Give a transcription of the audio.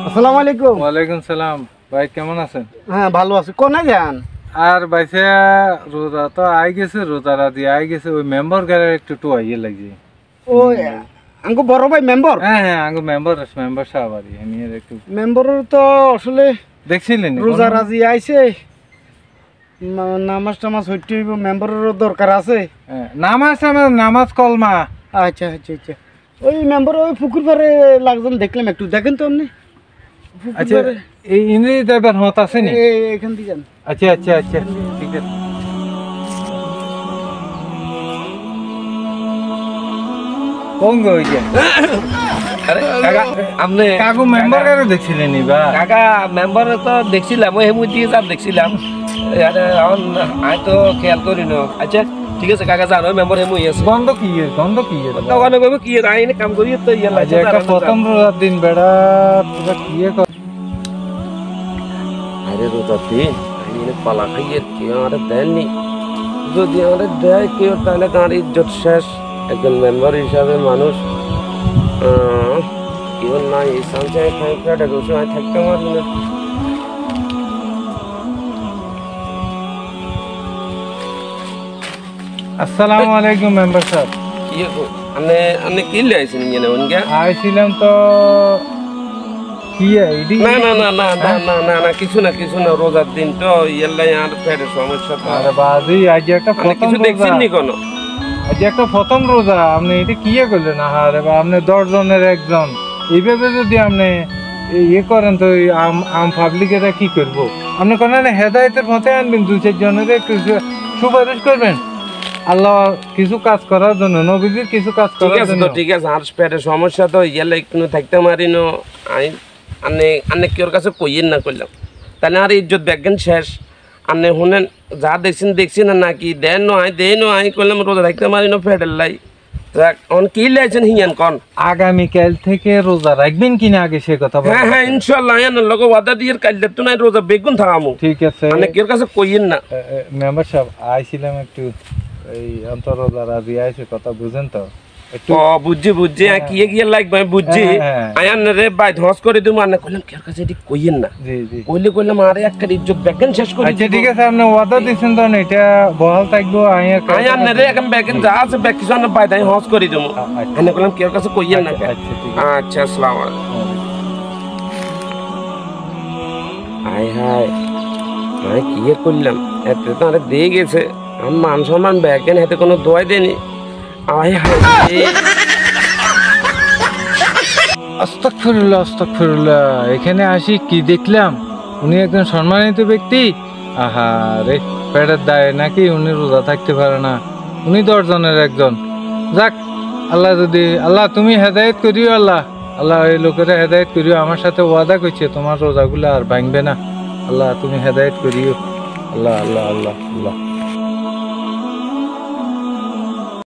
আসসালামু আলাইকুম। ওয়ালাইকুম সালাম। ভাই কেমন আছেন? হ্যাঁ ভালো আছি। কোনে যান? আর বাইসে রোজা তো আই গেছে, রোজারা দিয়ে আই গেছে, ওই মেম্বার গারে একটু টু আইয়ে লাগছে। ওই আঙ্গু বড় ভাই মেম্বার? হ্যাঁ হ্যাঁ, আঙ্গু মেম্বার সাহেব আর আমি একটু মেম্বারের তো আসলে দেখছিলেন রোজা রাজি আইছে, নামাজ টামাজ হইতে হইব, মেম্বারেরও দরকার আছে। নামাজ কলমা। আচ্ছা আচ্ছা আচ্ছা, ওই মেম্বার ওই পুকুর পাড়ে লাগজন দেখলাম, একটু দেখেন তো আপনি। আচ্ছা, এই ইনি যাইবার হত আছে নি? এখান দিয়ে যান। আচ্ছা আচ্ছা আচ্ছা, ঠিক আছে। কঙ্গ হই যে আরে কাকা আপনি কাকু মেম্বার গারে দেখছিলেন নি বা? কাকা মেম্বার তো দেখছিলাম, ওই হেমু দিয়ে যাব দেখছিলাম। আরে এখন আই তো খেয়াল করি না। আচ্ছা ঠিক আছে কাকা, জানো মেম্বার হেমু আছে। গন্ধ কি দোকানে কইব কি আইনে কাম করি তো ইয়া লাগে। একটা প্রথম রোজার দিন বেড়া তোরা কি কর? আরে রোজার দিন আইনে পালা খাইয়ে কি আর দেননি, যদি আমাদের দেয় কেউ তাহলে তার ইজ্জত শেষ। একজন মেম্বার হিসাবে মানুষ কেউ না এই সঞ্চয় খাইটা বসে থাকতে পারবে না। আসসালামু আলাইকুম মেম্বার সাহেব। কি আপনি কি লাইছেন ইয়ে না ওনকে? আইছিলাম তো কি আইডি? না না না না না না না না কিছু না রোজার দিন তো ইয়াল্লাই আর পেটের সমস্যা তো। আরে বাজি, আজ একটা প্রথম কিছু দেখছেন নি কোনো? আজ একটা প্রথম রোজা, আপনি এটা কি করলেন? আরে বা আপনি 10 জনের একজন, এইভাবে যদি আপনি ইয়ে করেন তো আম পাবলিক এটা কি করবো? আপনি কোন হেদায়েতের পথে আনবেন, 2-4 জনের একটু সুপারিশ করবেন আল্লাহ কিছু কাজ করার জন্য, নবীজির কিছু কাজ করার জন্য। ঠিক আছে, আর পেটের সমস্যা তো ইয়াল্লাই কোনো থাকতে পারি না। আনে কেউর কাছে কইয়েন না করলাম, তাহলে আর ইজ্জত ব্যাজ্ঞান শেষ। আপনি শুনেন যা দেখছি না নাকি দেন আই করলাম রোজা থাকতে পারি না পেটের লাই। কি লাইছেন হিয়ান কন? আগামীকাল থেকে রোজা রাখবেন কিনা আগে সে কথা বলেন। হ্যাঁ ইনশাআল্লাহ লোক ওয়াদা দিয়ে কাইলে তো নাই রোজা বেগুন থাকামু। ঠিক আছে, মানে কেউর কাছে কইয়েন না। মেম্বার সাহেব আইছিলাম একটু এই অন্তরোজা রাজি আইছে, কথা বুঝেন তো একটু? বুঝছি কি গিয়ে লাগবে বুঝছি। আয়ান রে বাই ধস করে দিমু, আর কইলাম কেউর কাছে এটি কইয়েন না। জি জি, কইলাম আরে একটা ইজ্জত বেগেন শেষ করে। আচ্ছা ঠিক আছে, আপনি ওয়াদা দিছেন তো, এটা বহাল থাকবো। আয়ান রে এখন বেগেন যা আছে বেগ কিছু না বাই দাই হস করে দিমু। এনে কইলাম কেউর কাছে কইয়েন না। আচ্ছা আসসালামু আলাইকুম। হাই কি করলাম, এতে তো আরে দিয়ে গেছে আমার মান সম্মান বেগেন, হাতে কোনো দোয়াই দেনি। আস্তাগফিরুল্লাহ, এখানে আসি কি দেখলাম, উনি একজন সম্মানিত ব্যক্তি। আহা রে, পেটের দায়ে নাকি উনি রোজা থাকতে পারে না, উনি 10 জনের একজন। যাক, আল্লাহ তুমি হেদায়েত করিও, আল্লাহ এই লোকেরা হেদায়েত করিও। আমার সাথে ওয়াদা করছে তোমার রোজাগুলো আর ভাঙবে না। আল্লাহ তুমি হেদায়েত করিও, আল্লাহ আল্লাহ আল্লাহ আল্লাহ।